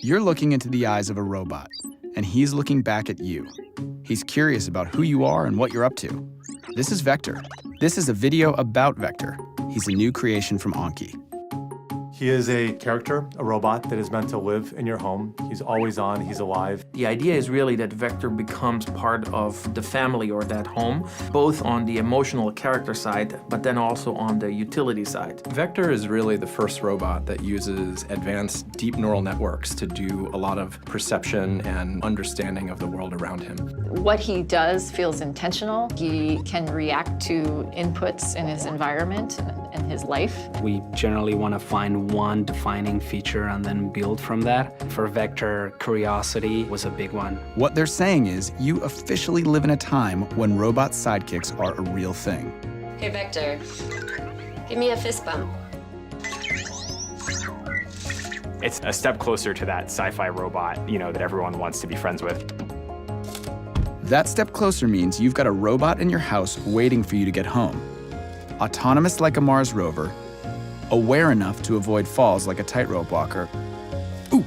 You're looking into the eyes of a robot, and he's looking back at you. He's curious about who you are and what you're up to. This is Vector. This is a video about Vector. He's a new creation from Anki. He is a character, a robot that is meant to live in your home. He's always on, he's alive. The idea is really that Vector becomes part of the family or that home, both on the emotional character side, but then also on the utility side. Vector is really the first robot that uses advanced deep neural networks to do a lot of perception and understanding of the world around him. What he does feels intentional. He can react to inputs in his environment and his life. We generally want to find one defining feature and then build from that. For Vector, curiosity was a big one. What they're saying is you officially live in a time when robot sidekicks are a real thing. Hey, Vector, give me a fist bump. It's a step closer to that sci-fi robot, that everyone wants to be friends with. That step closer means you've got a robot in your house waiting for you to get home. Autonomous like a Mars rover, aware enough to avoid falls like a tightrope walker, ooh,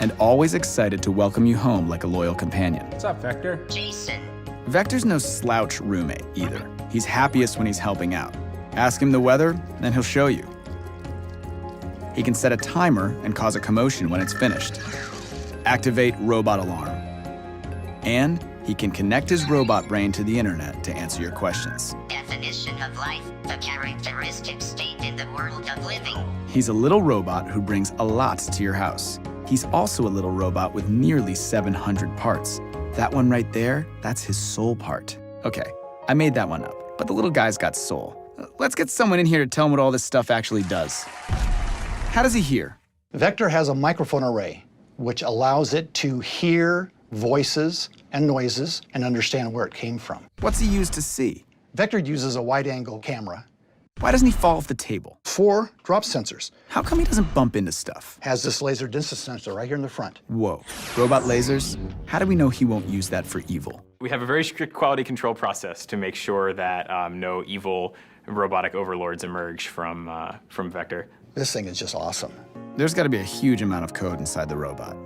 and always excited to welcome you home like a loyal companion. What's up, Vector? Jason. Vector's no slouch roommate either. He's happiest when he's helping out. Ask him the weather, and he'll show you. He can set a timer and cause a commotion when it's finished. Activate robot alarm. And he can connect his robot brain to the internet to answer your questions. Definition of life, the characteristic state in the world of living. He's a little robot who brings a lot to your house. He's also a little robot with nearly 700 parts. That one right there, that's his soul part. Okay, I made that one up, but the little guy's got soul. Let's get someone in here to tell him what all this stuff actually does. How does he hear? Vector has a microphone array, which allows it to hear voices and noises and understand where it came from. What's he used to see? Vector uses a wide-angle camera. Why doesn't he fall off the table? 4 drop sensors. How come he doesn't bump into stuff? Has this laser distance sensor right here in the front. Whoa, robot lasers? How do we know he won't use that for evil? We have a very strict quality control process to make sure that no evil robotic overlords emerge from Vector. This thing is just awesome. There's got to be a huge amount of code inside the robot.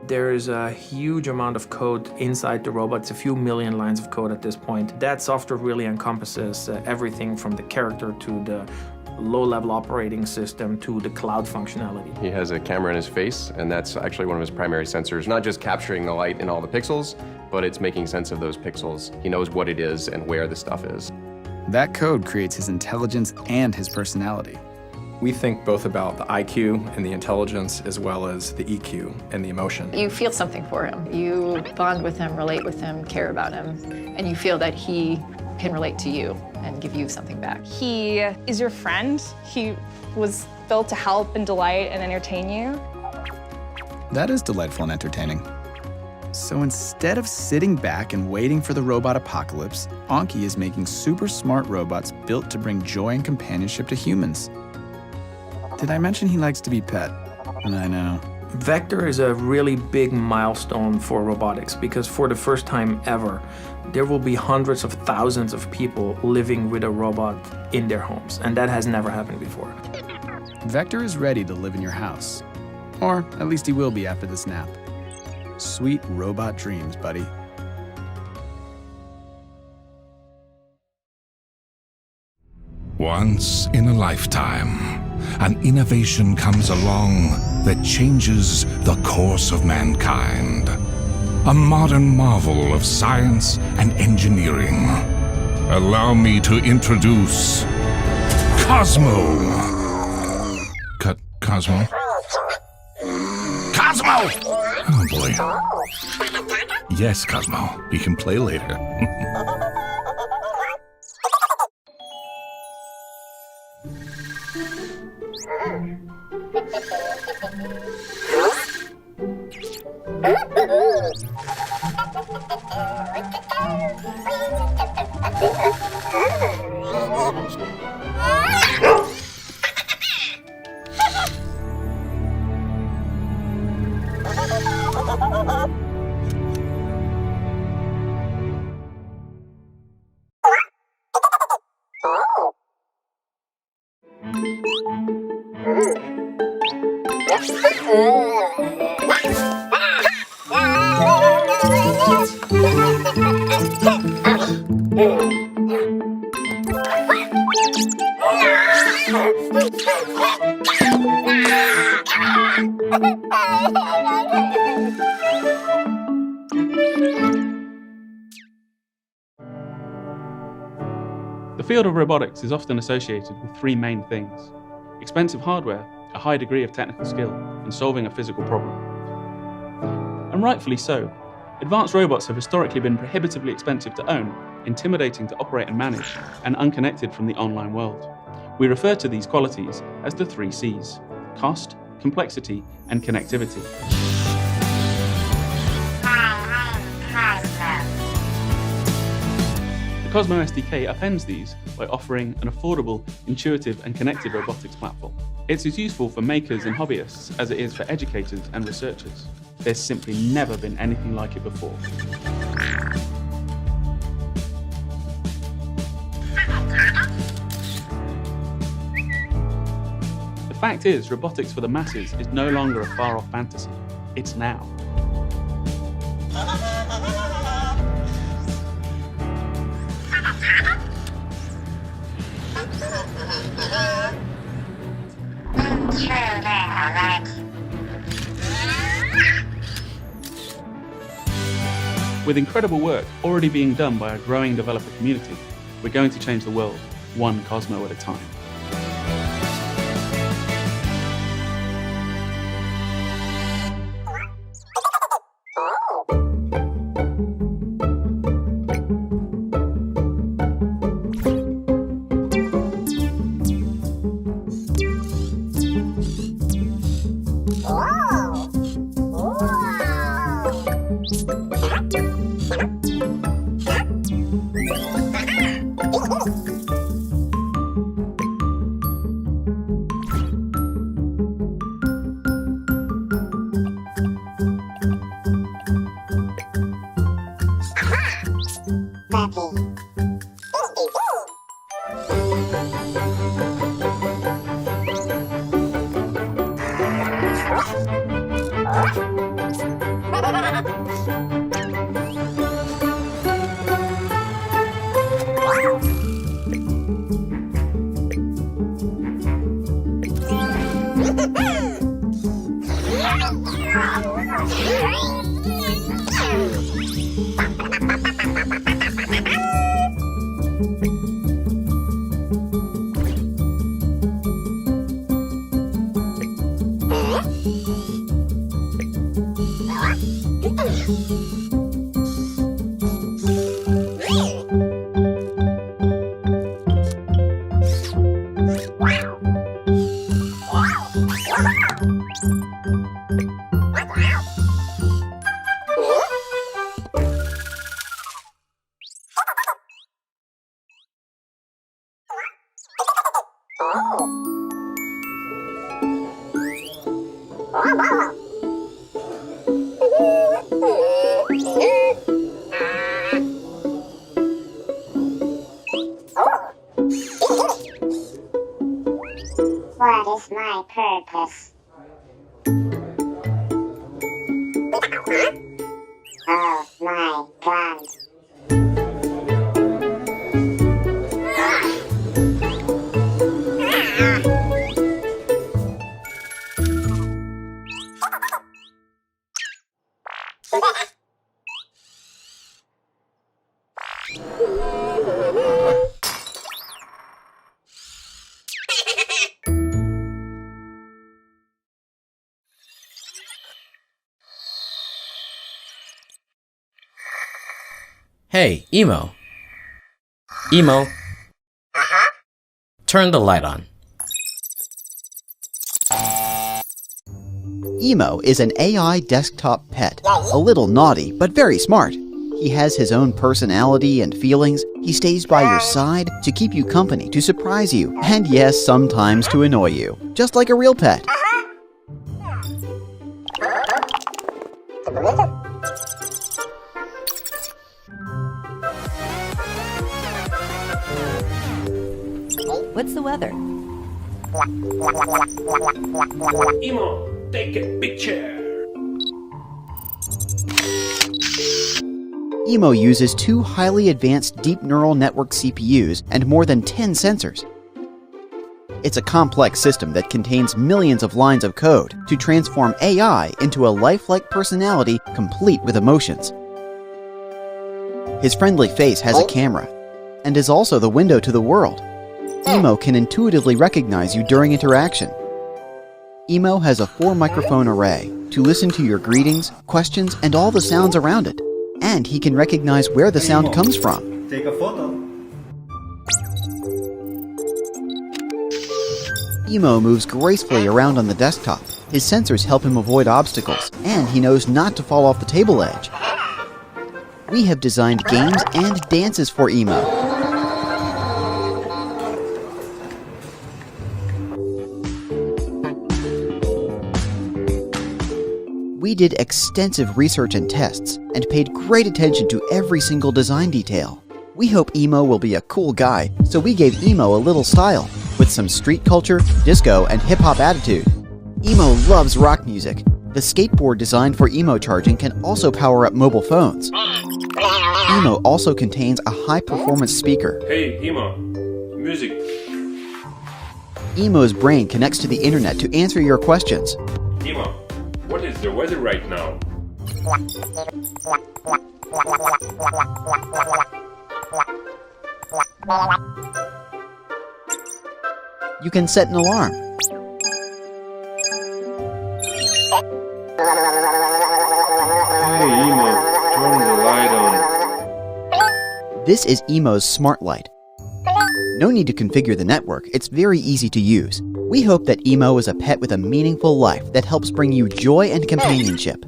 There is a huge amount of code inside the robot. It's a few million lines of code at this point. That software really encompasses everything from the character to the low-level operating system to the cloud functionality. He has a camera in his face, and that's actually one of his primary sensors, not just capturing the light in all the pixels, but it's making sense of those pixels. He knows what it is and where the stuff is. That code creates his intelligence and his personality. We think both about the IQ and the intelligence as well as the EQ and the emotion. You feel something for him. You bond with him, relate with him, care about him, and you feel that he can relate to you and give you something back. He is your friend. He was built to help and delight and entertain you. That is delightful and entertaining. So instead of sitting back and waiting for the robot apocalypse, Anki is making super smart robots built to bring joy and companionship to humans. Did I mention he likes to be pet? I know. Vector is a really big milestone for robotics because for the first time ever, there will be hundreds of thousands of people living with a robot in their homes, and that has never happened before. Vector is ready to live in your house. Or at least he will be after this nap. Sweet robot dreams, buddy. Once in a lifetime, an innovation comes along that changes the course of mankind. A modern marvel of science and engineering. Allow me to introduce Cosmo. Cosmo? Cosmo! Oh boy. Yes, Cosmo. You can play later. The field of robotics is often associated with three main things: expensive hardware, a high degree of technical skill, and solving a physical problem. And rightfully so. Advanced robots have historically been prohibitively expensive to own, intimidating to operate and manage, and unconnected from the online world. We refer to these qualities as the 3 C's: cost, complexity, and connectivity. The Cozmo SDK appends these by offering an affordable, intuitive, and connected robotics platform. It's as useful for makers and hobbyists as it is for educators and researchers. There's simply never been anything like it before. The fact is, robotics for the masses is no longer a far-off fantasy. It's now. With incredible work already being done by a growing developer community, we're going to change the world, one Cozmo at a time. What is my purpose? Oh my God. Hey, Emo. Emo. Turn the light on. Emo is an AI desktop pet. A little naughty, but very smart. He has his own personality and feelings. He stays by your side to keep you company, to surprise you, and yes, sometimes to annoy you. Just like a real pet. What's the weather? Emo, Take a picture. Emo uses 2 highly advanced deep neural network CPUs and more than 10 sensors. It's a complex system that contains millions of lines of code to transform AI into a lifelike personality complete with emotions. His friendly face has a camera and is also the window to the world. Emo can intuitively recognize you during interaction. Emo has a 4-microphone array to listen to your greetings, questions, and all the sounds around it. And he can recognize where the sound comes from. Take a photo. Emo moves gracefully around on the desktop. His sensors help him avoid obstacles, and he knows not to fall off the table edge. We have designed games and dances for Emo. We did extensive research and tests, and paid great attention to every single design detail. We hope Emo will be a cool guy, so we gave Emo a little style, with some street culture, disco, and hip-hop attitude. Emo loves rock music. The skateboard designed for Emo charging can also power up mobile phones. Emo also contains a high-performance speaker. Hey, Emo. Music. Emo's brain connects to the internet to answer your questions. Emo, what is the weather right now? You can set an alarm. Hey, Emo, turn the light on. This is Emo's smart light. No need to configure the network, it's very easy to use. We hope that Emo is a pet with a meaningful life that helps bring you joy and companionship.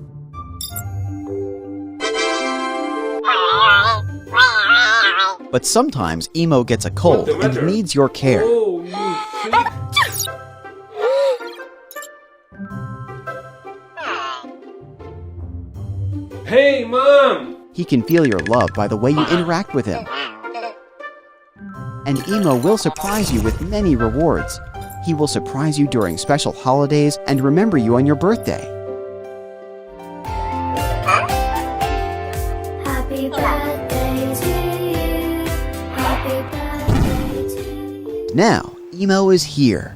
But sometimes Emo gets a cold and needs your care. Hey, Mom! He can feel your love by the way you interact with him. And Emo will surprise you with many rewards. He will surprise you during special holidays and remember you on your birthday. Happy birthday to you. Happy birthday to you. Now, Emo is here.